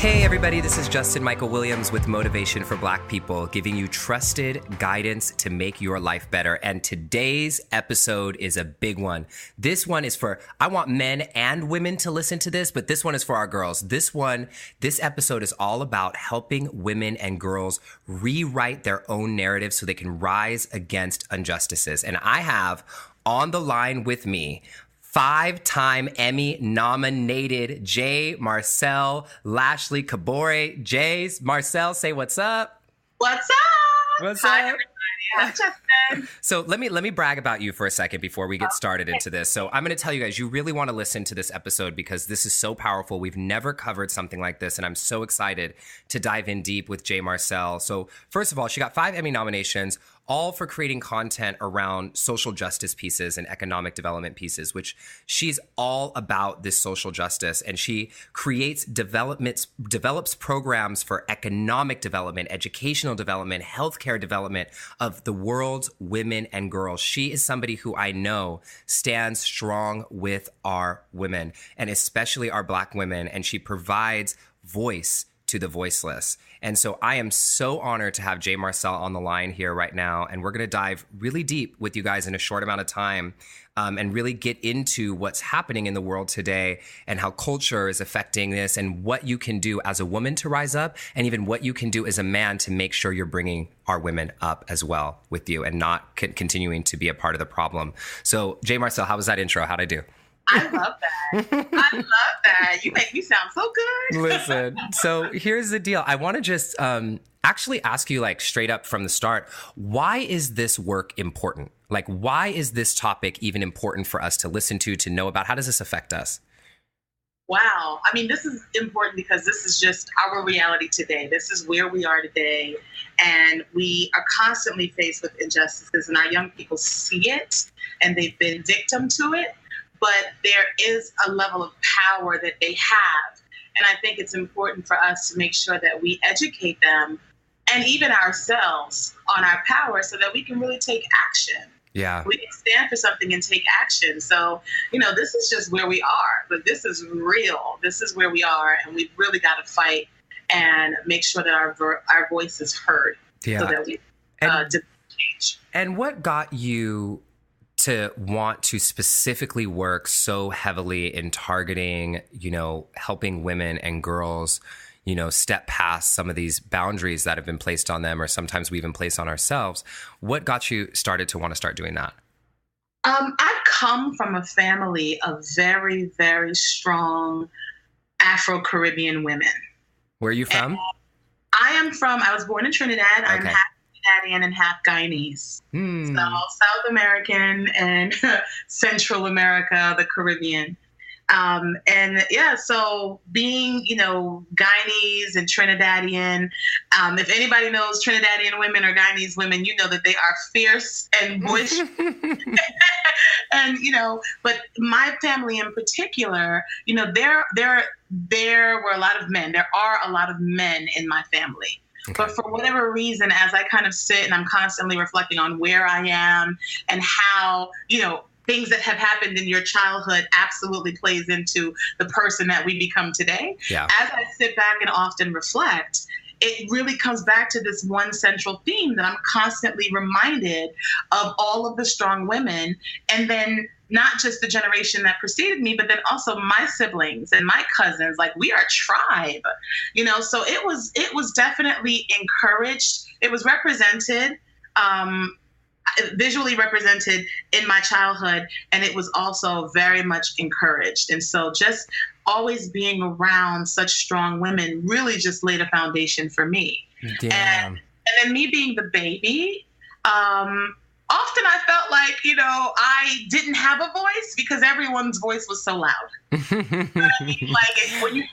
Hey everybody, this is Justin Michael Williams with Motivation for Black People, giving you trusted guidance to make your life better. And today's episode is a big one. This one is for, I want men and women to listen to this, but this one is for our girls. This episode is all about helping women and girls rewrite their own narrative so they can rise against injustices. And I have on the line with me 5-time Emmy nominated J.Marcelle Lashley-Kaboré. J.Marcelle, say what's up. What's up? What's Hi, up? everybody. Hi, Justin. So let me brag about you for a second before we get started into this. So I'm going to tell you guys, you really want to listen to this episode because this is so powerful. We've never covered something like this, and I'm so excited to dive in deep with J.Marcelle. So first of all, she got 5 Emmy nominations, all for creating content around social justice pieces and economic development pieces, which she's all about this social justice. And she develops programs for economic development, educational development, healthcare development of the world's women and girls. She is somebody who I know stands strong with our women, and especially our Black women, and she provides voice to the voiceless. And so I am so honored to have J.Marcelle on the line here right now. And we're going to dive really deep with you guys in a short amount of time and really get into what's happening in the world today and how culture is affecting this and what you can do as a woman to rise up and even what you can do as a man to make sure you're bringing our women up as well with you and not continuing to be a part of the problem. So J.Marcelle, how was that intro? How'd I do? I love that. I love that. You make me sound so good. Listen, so here's the deal. I want to just actually ask you, like, straight up from the start, why is this work important? Like, why is this topic even important for us to listen to know about? How does this affect us? Wow. I mean, this is important because this is just our reality today. This is where we are today. And we are constantly faced with injustices, and our young people see it, and they've been victim to it. But there is a level of power that they have. And I think it's important for us to make sure that we educate them and even ourselves on our power so that we can really take action. Yeah. We can stand for something and take action. So, this is just where we are. But this is real. This is where we are. And we've really got to fight and make sure that our voice is heard so that we change. And what got you to want to specifically work so heavily in targeting, helping women and girls, step past some of these boundaries that have been placed on them, or sometimes we even place on ourselves? What got you started to want to start doing that? I come from a family of very, very strong Afro-Caribbean women. Where are you from? I was born in Trinidad. Okay. I'm half Trinidadian and half Guyanese. So South American and Central America, the Caribbean. So being, Guyanese and Trinidadian, if anybody knows Trinidadian women or Guyanese women, you know that they are fierce and bush. And, but my family in particular, there were a lot of men. There are a lot of men in my family. Okay. But for whatever reason, as I kind of sit and I'm constantly reflecting on where I am and how, things that have happened in your childhood absolutely plays into the person that we become today. Yeah. As I sit back and often reflect, it really comes back to this one central theme that I'm constantly reminded of all of the strong women, and then not just the generation that preceded me, but then also my siblings and my cousins. Like, we are a tribe, so it was definitely encouraged. It was represented, visually represented in my childhood, and it was also very much encouraged. And so just always being around such strong women really just laid a foundation for me. And then me being the baby, often I felt like, I didn't have a voice because everyone's voice was so loud. Like when you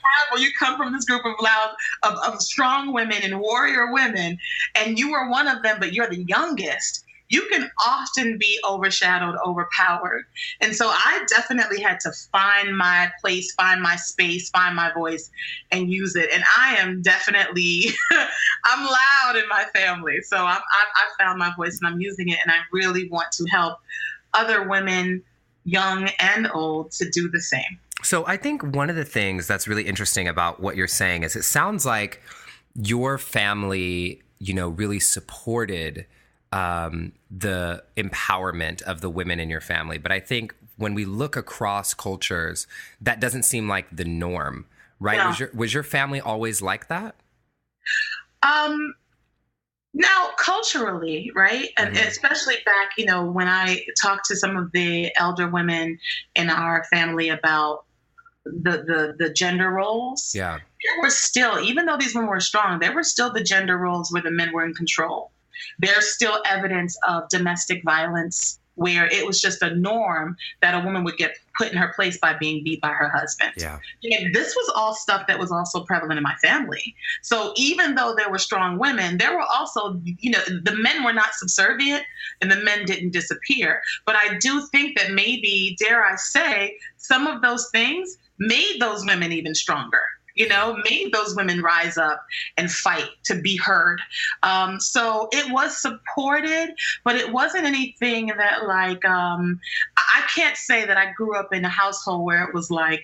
come from this group of strong women and warrior women, and you are one of them, but you're the youngest, you can often be overshadowed, overpowered. And so I definitely had to find my place, find my space, find my voice, and use it. And I am definitely, I'm loud in my family. So I found my voice and I'm using it. And I really want to help other women, young and old, to do the same. So I think one of the things that's really interesting about what you're saying is it sounds like your family, really supported the empowerment of the women in your family. But I think when we look across cultures, that doesn't seem like the norm, right? Yeah. Was your family always like that? Now, culturally, right? And especially back, when I talked to some of the elder women in our family about the gender roles, Yeah. there were still, even though these women were strong, there were still the gender roles where the men were in control. There's still evidence of domestic violence where it was just a norm that a woman would get put in her place by being beat by her husband. Yeah. And this was all stuff that was also prevalent in my family. So even though there were strong women, there were also, the men were not subservient and the men didn't disappear. But I do think that maybe, dare I say, some of those things made those women even stronger. Made those women rise up and fight to be heard. So it was supported, but it wasn't anything that I can't say that I grew up in a household where it was like,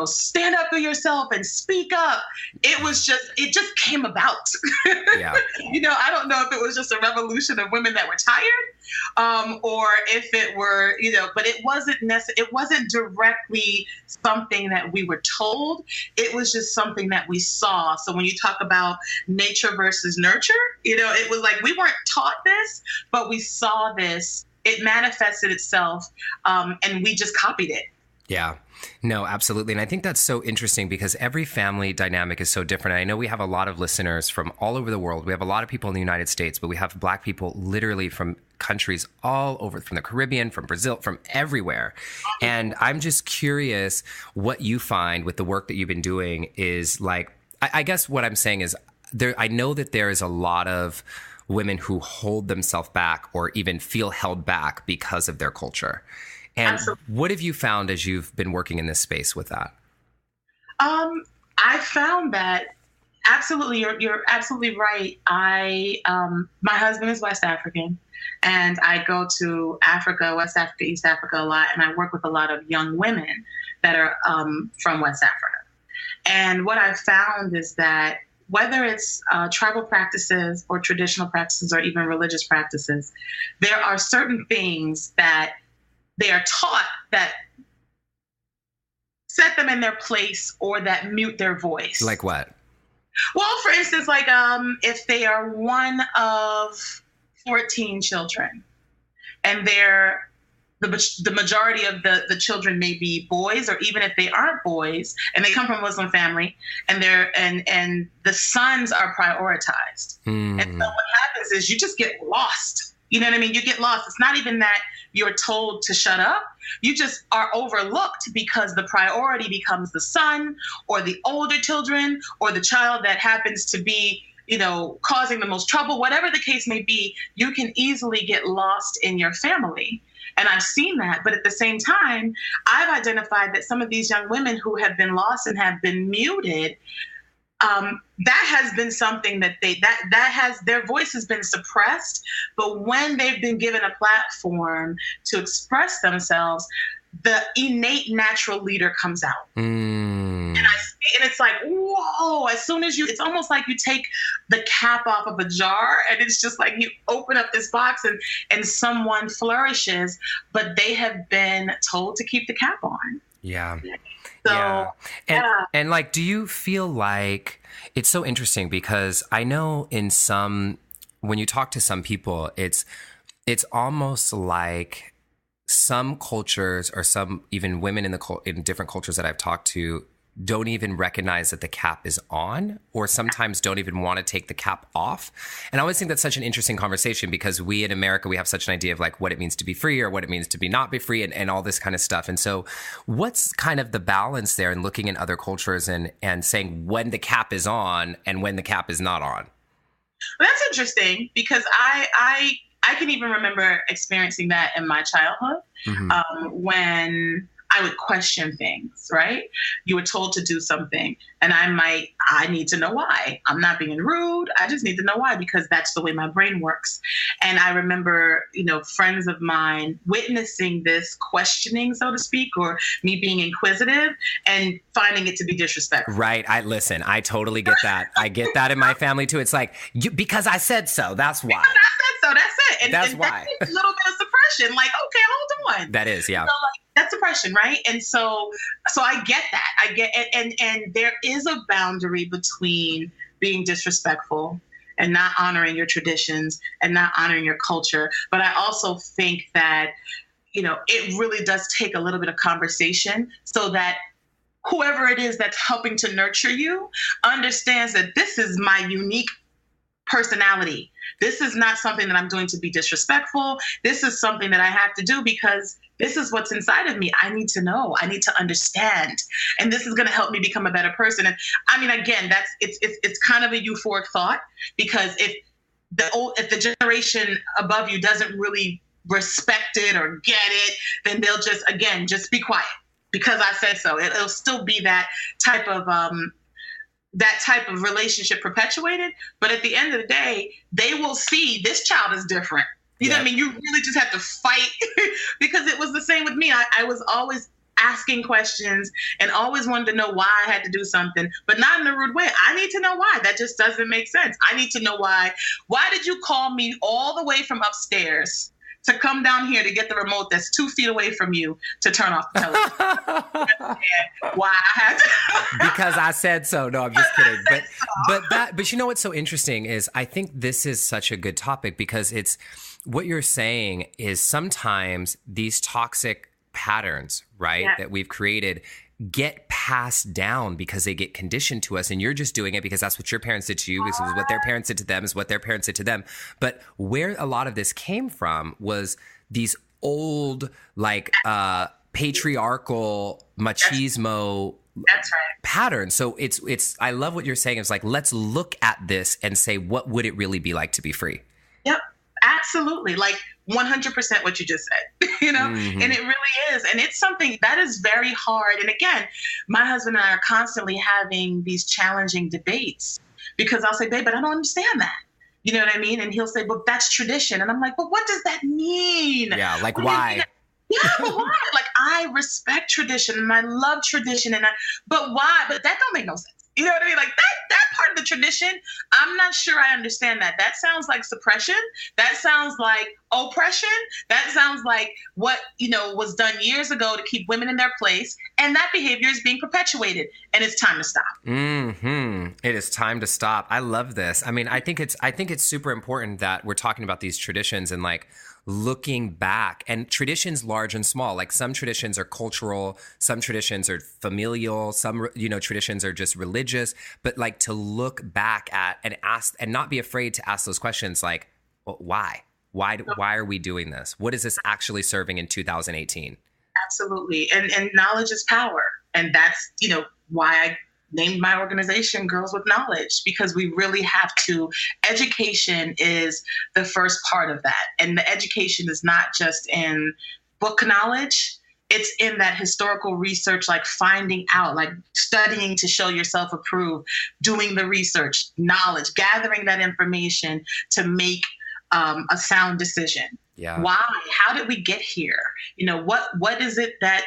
stand up for yourself and speak up. It just came about. Yeah. I don't know if it was just a revolution of women that were tired, or if it were, but it wasn't directly something that we were told. It was just something that we saw. So when you talk about nature versus nurture, it was like we weren't taught this, but we saw this. It manifested itself, and we just copied it. Yeah. No, absolutely. And I think that's so interesting because every family dynamic is so different. I know we have a lot of listeners from all over the world. We have a lot of people in the United States, but we have Black people literally from countries all over, from the Caribbean, from Brazil, from everywhere. And I'm just curious what you find with the work that you've been doing is like, I guess what I'm saying is I know that there is a lot of women who hold themselves back or even feel held back because of their culture. And Absolutely. What have you found as you've been working in this space with that? I found that absolutely, you're absolutely right. My husband is West African, and I go to Africa, West Africa, East Africa a lot, and I work with a lot of young women that are from West Africa. And what I've found is that whether it's tribal practices or traditional practices or even religious practices, there are certain things that they are taught that set them in their place or that mute their voice. Like what? Well, for instance, if they are one of 14 children and the majority of the children may be boys, or even if they aren't boys and they come from a Muslim family and and the sons are prioritized. And so what happens is you just get lost. You know what I mean? You get lost. It's not even that you're told to shut up. You just are overlooked because the priority becomes the son or the older children or the child that happens to be, causing the most trouble. Whatever the case may be, you can easily get lost in your family. And I've seen that. But at the same time, I've identified that some of these young women who have been lost and have been muted, that has been something that their voice has been suppressed. But when they've been given a platform to express themselves, the innate natural leader comes out. And it's like, whoa, as soon as it's almost like you take the cap off of a jar and it's just like you open up this box and someone flourishes, but they have been told to keep the cap on. Yeah. So, yeah. And like, do you feel like it's so interesting because I know when you talk to some people, it's almost like some cultures or some even women in different cultures that I've talked to don't even recognize that the cap is on, or sometimes don't even want to take the cap off. And I always think that's such an interesting conversation because we in America, we have such an idea of like what it means to be free or what it means to be not be free and all this kind of stuff. And so what's kind of the balance there in looking in other cultures and saying when the cap is on and when the cap is not on? Well, that's interesting because I can even remember experiencing that in my childhood when I would question things, right? You were told to do something, and I need to know why. I'm not being rude. I just need to know why, because that's the way my brain works. And I remember, friends of mine witnessing this questioning, so to speak, or me being inquisitive and finding it to be disrespectful. Right. I totally get that. I get that in my family too. It's like, because I said so, that's why. Because I said so, that's it. And that's why. That's a little bit of suppression. Like, okay, hold on. That is, yeah. So, that's suppression, right? And so I get that. I get it. And there is a boundary between being disrespectful and not honoring your traditions and not honoring your culture. But I also think that, it really does take a little bit of conversation so that whoever it is that's helping to nurture you understands that this is my unique personality. This is not something that I'm doing to be disrespectful. This is something that I have to do because this is what's inside of me. I need to know. I need to understand. And this is going to help me become a better person. And I mean, again, it's kind of a euphoric thought, because if the generation above you doesn't really respect it or get it, then they'll just be quiet because I said so. It'll still be that type of relationship perpetuated. But at the end of the day, they will see this child is different. You know what I mean? You really just have to fight because it was the same with me. I was always asking questions and always wanted to know why I had to do something, but not in a rude way. I need to know why. That just doesn't make sense. I need to know why. Why did you call me all the way from upstairs to come down here to get the remote that's 2 feet away from you to turn off the television? Why I had to? Because I said so. No, I'm just kidding. But you know what's so interesting is I think this is such a good topic because it's what you're saying is sometimes these toxic patterns, right, that we've created get passed down because they get conditioned to us, and you're just doing it because that's what your parents did to you, because it was what their parents did to them, is what their parents did to them. But where a lot of this came from was these old, patriarchal machismo patterns. So it's I love what you're saying. It's like, let's look at this and say, what would it really be like to be free? Yep, absolutely. 100% what you just said, and it really is. And it's something that is very hard. And again, my husband and I are constantly having these challenging debates because I'll say, babe, but I don't understand that. You know what I mean? And he'll say, well, that's tradition. And I'm like, well, what does that mean? Yeah, why? Yeah, but why? I respect tradition and I love tradition, but why? But that don't make no sense. You know what I mean? That part of the tradition, I'm not sure I understand that. That sounds like suppression. That sounds like oppression. That sounds like what, was done years ago to keep women in their place. And that behavior is being perpetuated. And it's time to stop. It is time to stop. I love this. I mean, I think it's super important that we're talking about these traditions and looking back, and traditions large and small. Some traditions are cultural, some traditions are familial, some traditions are just religious, but to look back at and ask and not be afraid to ask those questions why are we doing this? What is this actually serving in 2018? Absolutely. And knowledge is power, and that's why I named my organization Girls with Knowledge, because we really have to. Education is the first part of that. And the education is not just in book knowledge. It's in that historical research, finding out, studying to show yourself approved, doing the research, knowledge, gathering that information to make a sound decision. Yeah. Why? How did we get here? What is it that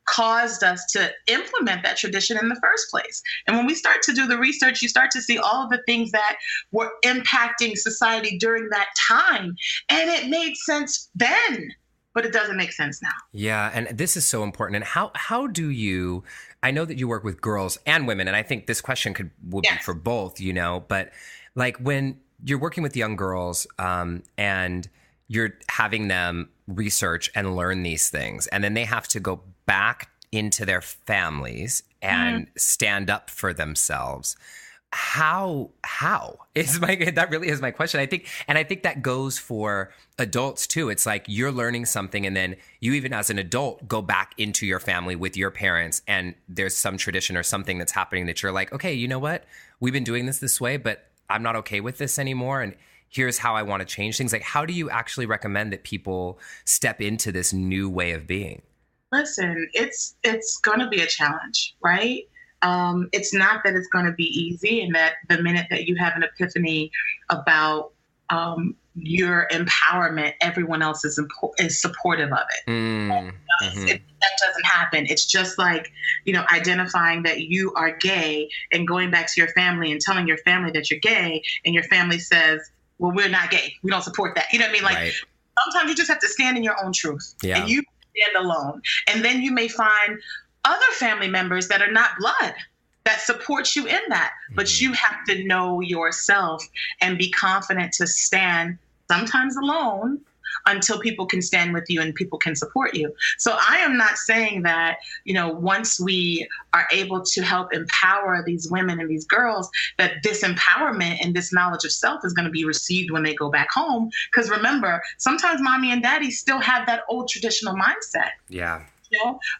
caused us to implement that tradition in the first place? And when we start to do the research, you start to see all of the things that were impacting society during that time. And it made sense then, but it doesn't make sense now. Yeah. And this is so important. And how do you, I know that you work with girls and women, and I think this question would be for both, but when you're working with young girls and you're having them research and learn these things, and then they have to go back into their families and stand up for themselves. How is that really is my question. I think that goes for adults too. It's you're learning something, and then you, even as an adult, go back into your family with your parents, and there's some tradition or something that's happening that you're okay, you know what? We've been doing this way, but I'm not okay with this anymore. And here's how I want to change things. How do you actually recommend that people step into this new way of being? listen, it's going to be a challenge, right? It's not that it's going to be easy, and that the minute that you have an epiphany about your empowerment, everyone else is supportive of it. That doesn't happen. It's just like, identifying that you are gay and going back to your family and telling your family that you're gay, and your family says, well, we're not gay. We don't support that. You know what I mean? Like, right. Sometimes you just have to stand in your own truth, and you stand alone. And then you may find other family members that are not blood that support you in that. But you have to know yourself and be confident to stand sometimes alone until people can stand with you and people can support you. So I am not saying that, once we are able to help empower these women and these girls, that this empowerment and this knowledge of self is going to be received when they go back home. Because remember, sometimes mommy and daddy still have that old traditional mindset. Yeah.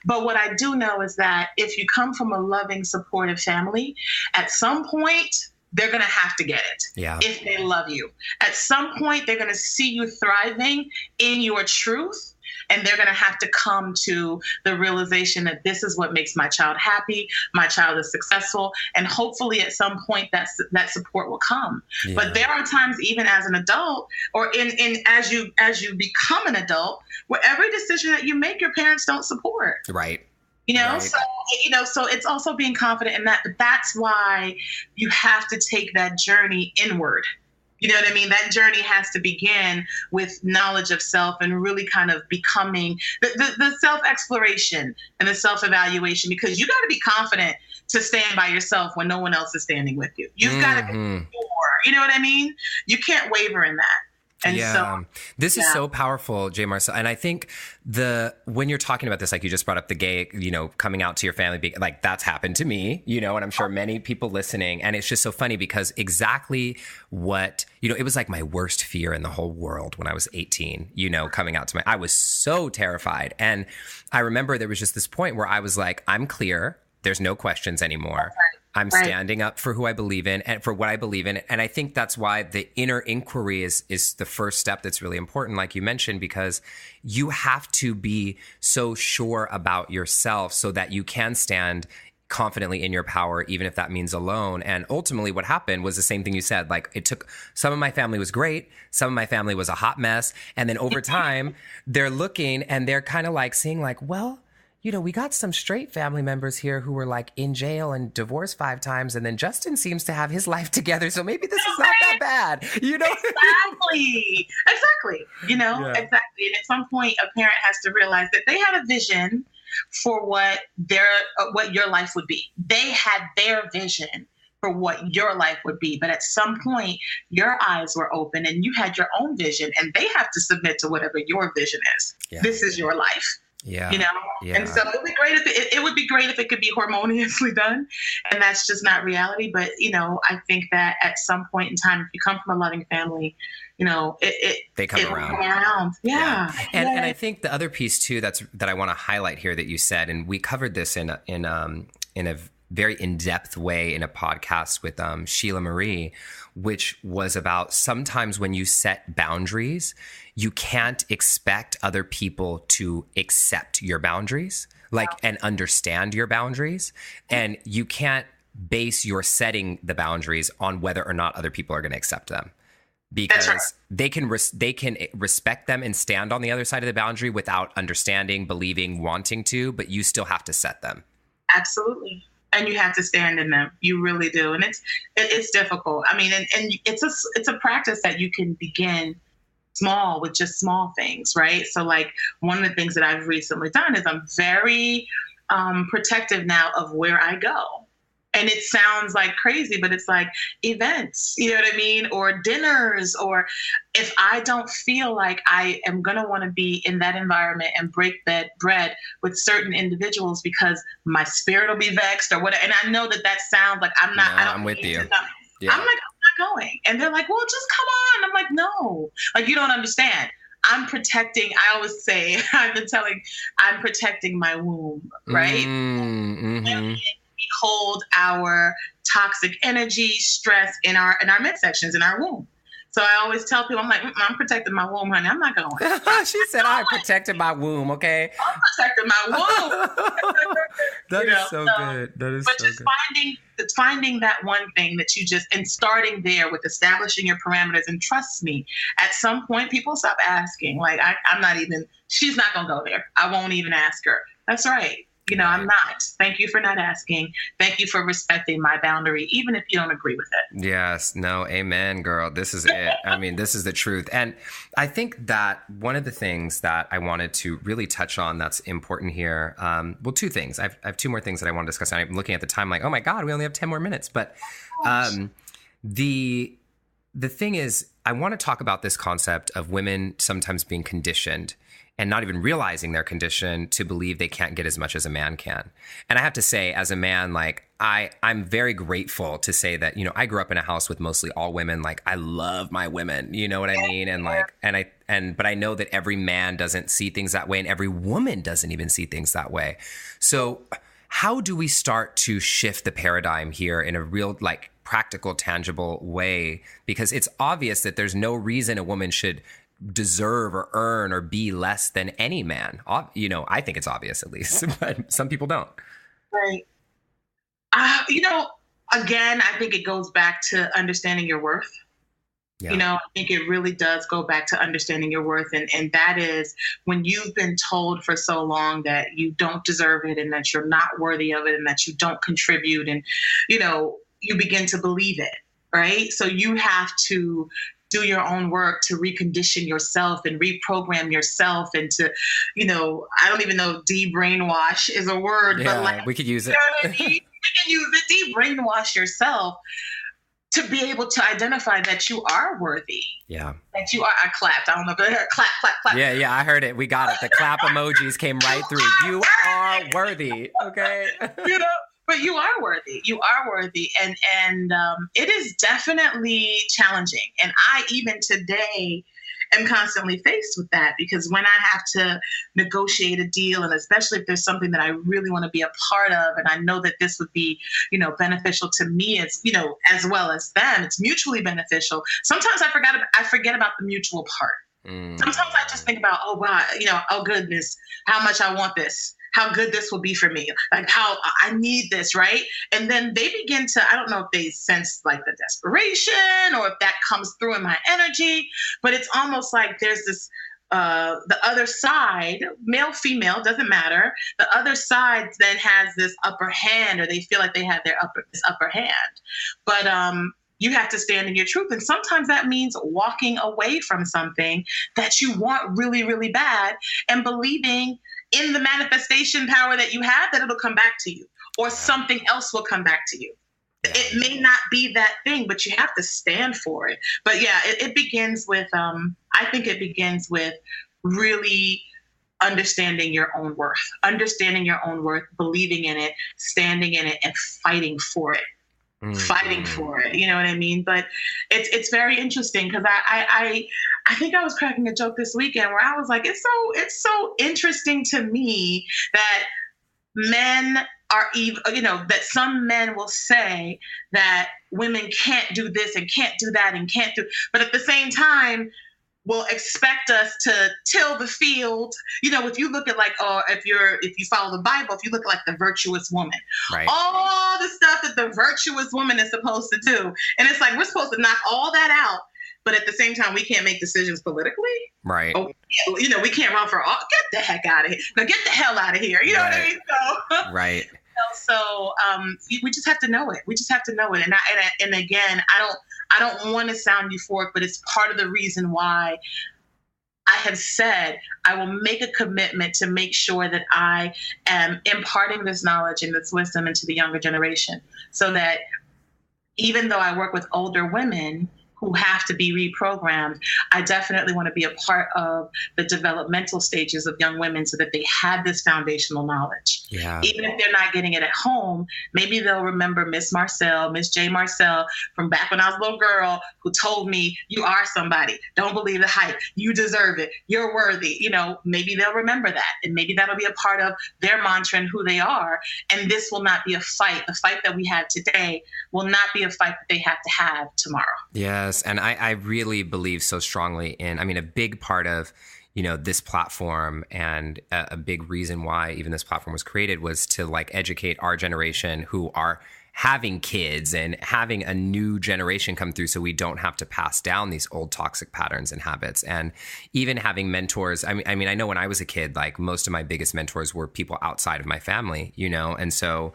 But what I do know is that if you come from a loving, supportive family, at some point, they're going to have to get it. Yeah. If they love you. At some point, they're going to see you thriving in your truth, and they're going to have to come to the realization that this is what makes my child happy, my child is successful, and hopefully at some point that support will come. Yeah. But there are times, even as an adult, or as you become an adult, where every decision that you make, your parents don't support. Right. Right. So it's also being confident in that. But that's why you have to take that journey inward. You know what I mean? That journey has to begin with knowledge of self and really kind of becoming the self-exploration and the self-evaluation, because you got to be confident to stand by yourself when no one else is standing with you. You've got to be sure. You know what I mean? You can't waver in that. And this is so powerful, J.Marcelle. And I think when you're talking about this, like you just brought up the gay, coming out to your family, like that's happened to me, and I'm sure many people listening. And it's just so funny because exactly what, it was like my worst fear in the whole world when I was 18, coming out to I was so terrified. And I remember there was just this point where I was like, I'm clear. There's no questions anymore. I'm standing up for who I believe in and for what I believe in. And I think that's why the inner inquiry is the first step that's really important, like you mentioned, because you have to be so sure about yourself so that you can stand confidently in your power, even if that means alone. And ultimately what happened was the same thing you said. Like, it took, some of my family was great. Some of my family was a hot mess. And then over time, they're looking and they're kind of like seeing like, well, we got some straight family members here who were like in jail and divorced 5 times. And then Justin seems to have his life together. So maybe this is not that bad, Exactly. Exactly. And at some point, a parent has to realize that they had a vision for what your life would be. They had their vision for what your life would be. But at some point, your eyes were open and you had your own vision, and they have to submit to whatever your vision is. Yeah. This is your life. Yeah. And so it would be great if it could be harmoniously done, and that's just not reality. But I think that at some point in time, if you come from a loving family, they come around. Yeah. And I think the other piece too that I want to highlight here that you said, and we covered this in a very in-depth way in a podcast with Sheila Marie, which was about sometimes when you set boundaries, you can't expect other people to accept your boundaries, and understand your boundaries. And you can't base your setting the boundaries on whether or not other people are going to accept them. Because they can respect them and stand on the other side of the boundary without understanding, believing, wanting to, but you still have to set them. Absolutely. And you have to stand in them. You really do. And it's difficult. I mean, and it's a practice that you can begin small with just small things, right? So like one of the things that I've recently done is I'm very protective now of where I go. And it sounds like crazy, but it's like events, you know what I mean? Or dinners, or if I don't feel like I am going to want to be in that environment and break that bread with certain individuals because my spirit will be vexed or whatever. And I know that sounds like I'm with you. Yeah. I'm not going. And they're like, well, just come on. I'm like, no, like, you don't understand. I'm protecting, I always say, I'm protecting my womb, right? Mm-hmm. And we hold our toxic energy, stress in our midsections, in our womb. So I always tell people, I'm like, I'm protecting my womb, honey. I'm not going. She said, I protected my womb, okay? I'm protecting my womb. That is so good. That is but so just good. finding that one thing that you just, and starting there with establishing your parameters. And trust me, at some point, people stop asking. Like, I'm not even, she's not going to go there. I won't even ask her. That's right. I'm not. Thank you for not asking. Thank you for respecting my boundary, even if you don't agree with it. Yes. No, amen, girl. This is it. I mean, this is the truth. And I think that one of the things that I wanted to really touch on that's important here, well, two things. I have two more things that I want to discuss. I'm looking at the time like, oh my God, we only have 10 more minutes. But the thing is, I want to talk about this concept of women sometimes being conditioned and not even realizing their condition to believe they can't get as much as a man can. And I have to say, as a man, like, I'm very grateful to say that, I grew up in a house with mostly all women. Like, I love my women, you know what I mean? And like, but I know that every man doesn't see things that way, and every woman doesn't even see things that way. So how do we start to shift the paradigm here in a real, like, practical, tangible way? Because it's obvious that there's no reason a woman should deserve or earn or be less than any man. I think it's obvious, at least, but some people don't. Right. Again, I think it goes back to understanding your worth. Yeah. I think it really does go back to understanding your worth. And that is when you've been told for so long that you don't deserve it and that you're not worthy of it and that you don't contribute, and, you begin to believe it, right? So you have to do your own work to recondition yourself and reprogram yourself and to, I don't even know, de-brainwash is a word, yeah, but like, we could use it. We can use it, de-brainwash yourself to be able to identify that you are worthy. Yeah. That you are, I clapped. I don't know, but clap, clap, clap. Yeah, I heard it. We got it. The clap emojis came right through. You are worthy. Okay. But you are worthy. You are worthy. And it is definitely challenging. And I, even today, am constantly faced with that, because when I have to negotiate a deal, and especially if there's something that I really want to be a part of, and I know that this would be, beneficial to me, as, as well as them, it's mutually beneficial. Sometimes I forget about the mutual part. Sometimes I just think about, oh, wow, oh goodness, how much I want this. How good this will be for me, like how I need this, right? And then they begin to, I don't know if they sense like the desperation or if that comes through in my energy, but it's almost like there's this, the other side, male, female, doesn't matter. The other side then has this upper hand, or they feel like they have this upper hand. But you have to stand in your truth. And sometimes that means walking away from something that you want really, really bad, and believing in the manifestation power that you have, that it'll come back to you, or something else will come back to you. It may not be that thing, but you have to stand for it. But yeah, it begins with, I think it begins with really understanding your own worth, believing in it, standing in it, and fighting for it. Fighting for it, you know what I mean? But it's very interesting, because I think I was cracking a joke this weekend where I was like, it's so interesting to me that men are even, that some men will say that women can't do this and can't do that and can't do, but at the same time will expect us to till the field. If you look at like, if you follow the Bible, if you look at like the virtuous woman, right, all the stuff that the virtuous woman is supposed to do. And it's like, we're supposed to knock all that out. But at the same time, we can't make decisions politically. Right. Oh, we can't run for all. Get the heck out of here. Now get the hell out of here. You know what I mean? So, right. So we just have to know it. We just have to know it. And again, I don't want to sound euphoric, but it's part of the reason why I have said I will make a commitment to make sure that I am imparting this knowledge and this wisdom into the younger generation, so that even though I work with older women who have to be reprogrammed, I definitely want to be a part of the developmental stages of young women, so that they have this foundational knowledge. Yeah. Even if they're not getting it at home, maybe they'll remember Miss J.Marcelle from back when I was a little girl, who told me, you are somebody. Don't believe the hype. You deserve it. You're worthy. Maybe they'll remember that. And maybe that'll be a part of their mantra and who they are. And this will not be a fight. The fight that we have today will not be a fight that they have to have tomorrow. Yes. Yes. And I really believe so strongly in, I mean, a big part of, this platform and a big reason why even this platform was created was to like educate our generation who are having kids and having a new generation come through so we don't have to pass down these old toxic patterns and habits. And even having mentors. I mean, I know when I was a kid, like most of my biggest mentors were people outside of my family, and so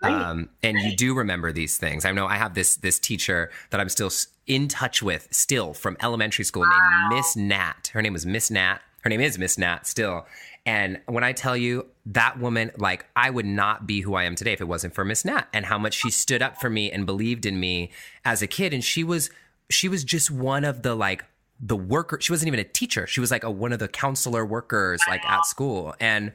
and you do remember these things. I know I have this teacher that I'm still in touch with from elementary school named Miss Nat. Her name was Miss Nat. Her name is Miss Nat still. And when I tell you that woman, like I would not be who I am today if it wasn't for Miss Nat and how much she stood up for me and believed in me as a kid. And she was just one of the worker. She wasn't even a teacher. She was like one of the counselor workers like at school. And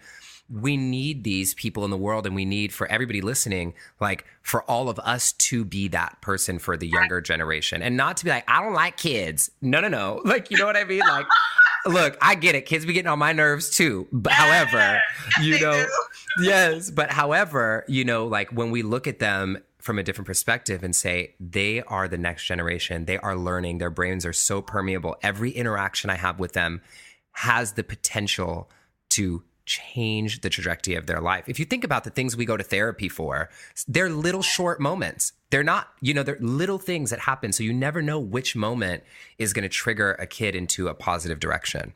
we need these people in the world, and we need for everybody listening, like for all of us to be that person for the younger generation and not to be like, I don't like kids. No. Like, you know what I mean? Like, look, I get it. Kids be getting on my nerves too. But however, yes. But however, like when we look at them from a different perspective and say, they are the next generation, they are learning, their brains are so permeable. Every interaction I have with them has the potential to change the trajectory of their life. If you think about the things we go to therapy for, they're little short moments. They're not, they're little things that happen. So you never know which moment is going to trigger a kid into a positive direction.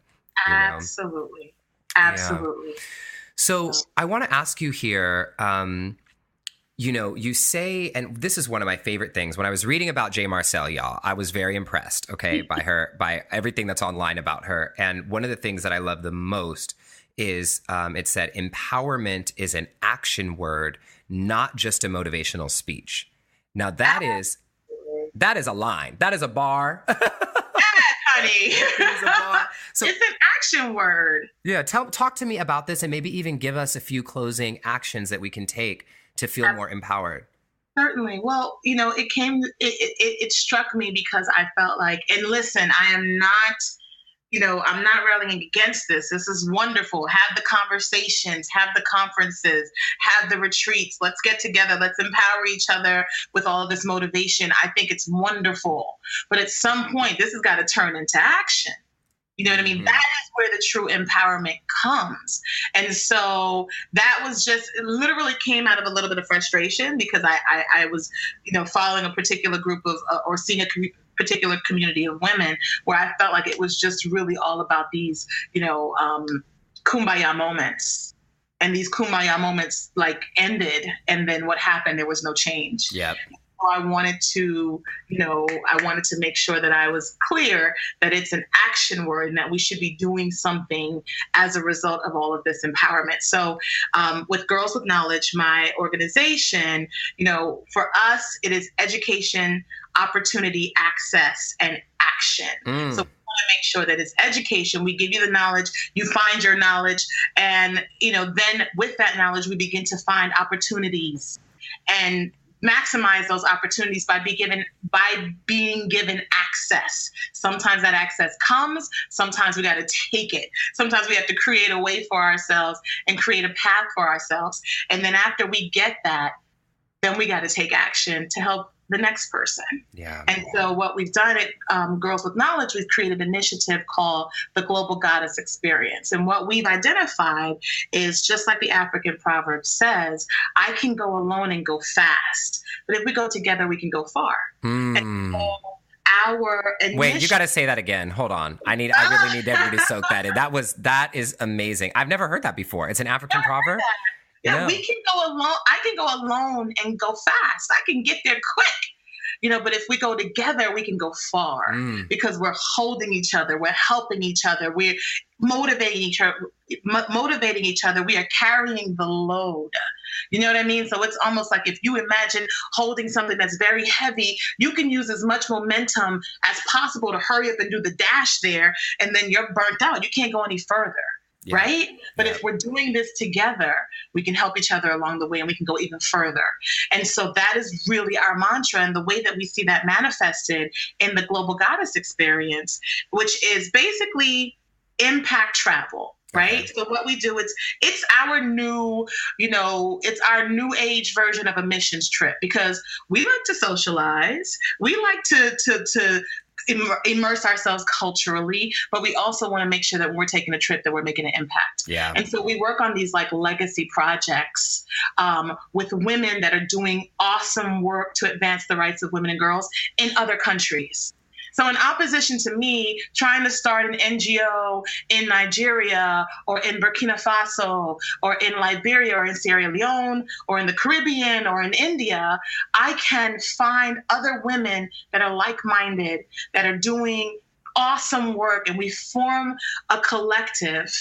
Absolutely. Absolutely. Yeah. So I want to ask you here, you say, and this is one of my favorite things, when I was reading about J.Marcelle, y'all, I was very impressed, by everything that's online about her. And one of the things that I love the most is it said empowerment is an action word, not just a motivational speech. Now that is a line. That is a bar. Honey. It is a bar. So it's an action word. Yeah. Talk to me about this and maybe even give us a few closing actions that we can take to feel more empowered. Certainly. Well, it struck me because I felt like, and listen, I am not, I'm not railing against this. This is wonderful. Have the conversations, have the conferences, have the retreats. Let's get together. Let's empower each other with all of this motivation. I think it's wonderful. But at some point, this has got to turn into action. You know what I mean? Mm-hmm. That is where the true empowerment comes. And so that was just, it literally came out of a little bit of frustration because I was, following a particular group of, or seeing a particular community of women where I felt like it was just really all about these, kumbaya moments. And these kumbaya moments like ended. And then what happened? There was no change. Yep. I wanted to make sure that I was clear that it's an action word and that we should be doing something as a result of all of this empowerment. So with Girls with Knowledge, my organization, for us, it is education, opportunity, access, and action. So we want to make sure that it's education. We give you the knowledge, you find your knowledge, and then with that knowledge, we begin to find opportunities and maximize those opportunities by being given access. Sometimes that access comes, sometimes we got to take it. Sometimes we have to create a way for ourselves and create a path for ourselves. And then after we get that, then we got to take action to help the next person. Yeah. And so what we've done at Girls with Knowledge, we've created an initiative called the Global Goddess Experience. And what we've identified is just like the African proverb says, I can go alone and go fast, but if we go together, we can go far. And so our initiative— Wait, you got to say that again. Hold on. I really need everybody to soak that in. That is amazing. I've never heard that before. It's an African proverb. Yeah, no. We can go alone. I can go alone and go fast. I can get there quick, but if we go together, we can go far because we're holding each other. We're helping each other. We're motivating each other. We are carrying the load. You know what I mean? So it's almost like if you imagine holding something that's very heavy, you can use as much momentum as possible to hurry up and do the dash there. And then you're burnt out. You can't go any further. Yeah. Right? But if we're doing this together, we can help each other along the way and we can go even further. And so that is really our mantra. And the way that we see that manifested in the Global Goddess Experience, which is basically impact travel. Right. Okay. So what we do, it's our new, it's our new age version of a missions trip because we like to socialize. We like to immerse ourselves culturally, but we also want to make sure that when we're taking a trip that we're making an impact. Yeah. And so we work on these like legacy projects with women that are doing awesome work to advance the rights of women and girls in other countries. So in opposition to me trying to start an NGO in Nigeria or in Burkina Faso or in Liberia or in Sierra Leone or in the Caribbean or in India, I can find other women that are like-minded, that are doing awesome work, and we form a collective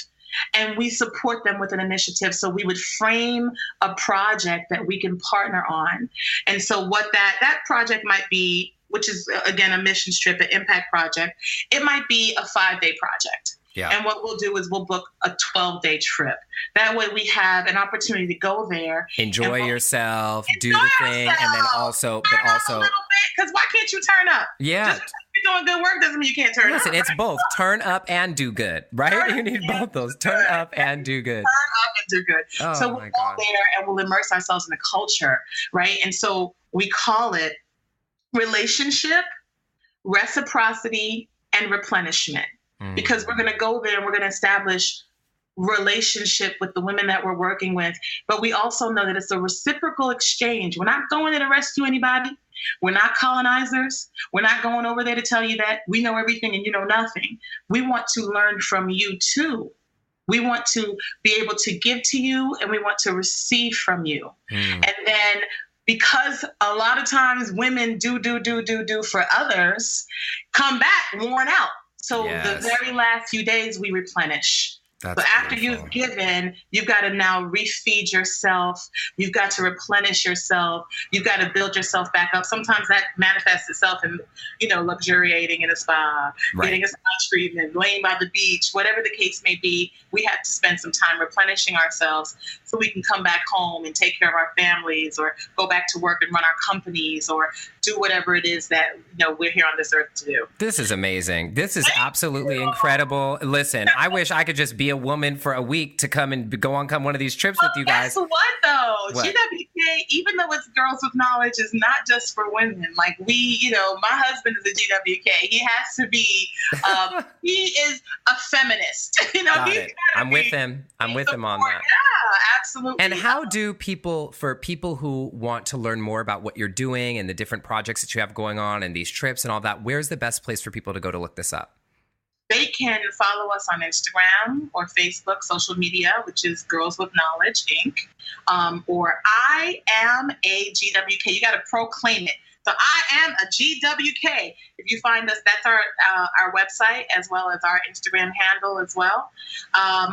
and we support them with an initiative. So we would frame a project that we can partner on. And so what that project might be, which is, again, a mission trip, an impact project, it might be a 5-day project. Yeah. And what we'll do is we'll book a 12-day trip. That way we have an opportunity to go there. Enjoy yourself, do the thing, and then also, turn up a little bit, because why can't you turn up? Yeah. Just because you're doing good work doesn't mean you can't turn up. Listen, it's both. Turn up and do good, right? You need both those. Turn up and do good. Turn up and do good. Oh, so we'll go there and we'll immerse ourselves in the culture, right? And so we call it relationship, reciprocity, and replenishment. Because we're going to go there and we're going to establish relationship with the women that we're working with. But we also know that it's a reciprocal exchange. We're not going there to rescue anybody. We're not colonizers. We're not going over there to tell you that we know everything and you know nothing. We want to learn from you too. We want to be able to give to you and we want to receive from you. And then because a lot of times women do for others, come back worn out. So the very last few days we replenish. But after you've given, you've got to now refeed yourself. You've got to replenish yourself. You've got to build yourself back up. Sometimes that manifests itself in, luxuriating in a spa, getting a spa treatment, laying by the beach, whatever the case may be. We have to spend some time replenishing ourselves so we can come back home and take care of our families or go back to work and run our companies or do whatever it is that, we're here on this earth to do. This is amazing. This is absolutely incredible. Listen, I wish I could just be a woman for a week to come and go on one of these trips with you guys. Guess what, though? What? GWK, even though it's Girls with Knowledge, is not just for women. Like my husband is a GWK. He has to be, he is a feminist. I'm with him. I'm with him on that. Yeah, absolutely. And how do people who want to learn more about what you're doing and the different projects that you have going on and these trips and all that, where's the best place for people to go to look this up? They can follow us on Instagram or Facebook, social media, which is Girls with Knowledge, Inc. Or I am a GWK. You got to proclaim it. So I am a GWK. If you find us, that's our website as well as our Instagram handle as well.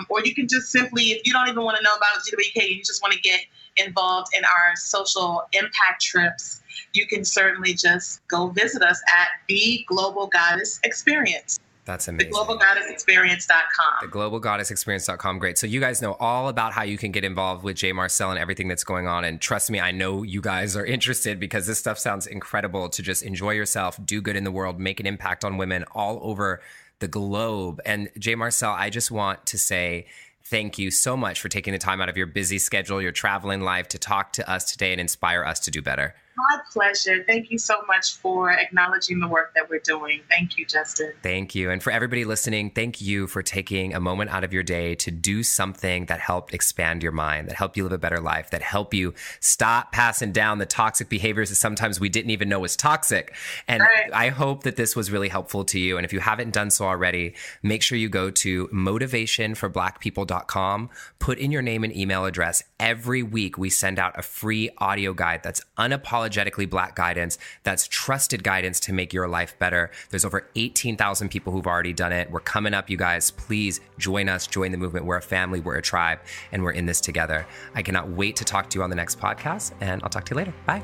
Or you can just simply, if you don't even want to know about GWK, you just want to get involved in our social impact trips, you can certainly just go visit us at the Global Goddess Experience. That's amazing. TheGlobalGoddessExperience.com. TheGlobalGoddessExperience.com. Great. So you guys know all about how you can get involved with J.Marcelle and everything that's going on. And trust me, I know you guys are interested because this stuff sounds incredible to just enjoy yourself, do good in the world, make an impact on women all over the globe. And J.Marcelle, I just want to say thank you so much for taking the time out of your busy schedule, your traveling life to talk to us today and inspire us to do better. My pleasure. Thank you so much for acknowledging the work that we're doing. Thank you, Justin. Thank you. And for everybody listening, thank you for taking a moment out of your day to do something that helped expand your mind, that helped you live a better life, that helped you stop passing down the toxic behaviors that sometimes we didn't even know was toxic. And I hope that this was really helpful to you. And if you haven't done so already, make sure you go to motivationforblackpeople.com, put in your name and email address. Every week we send out a free audio guide that's unapologetically Black guidance, that's trusted guidance to make your life better. There's over 18,000 people who've already done it. We're coming up, you guys. Please join us, join the movement. We're a family, we're a tribe, and we're in this together. I cannot wait to talk to you on the next podcast, and I'll talk to you later. Bye.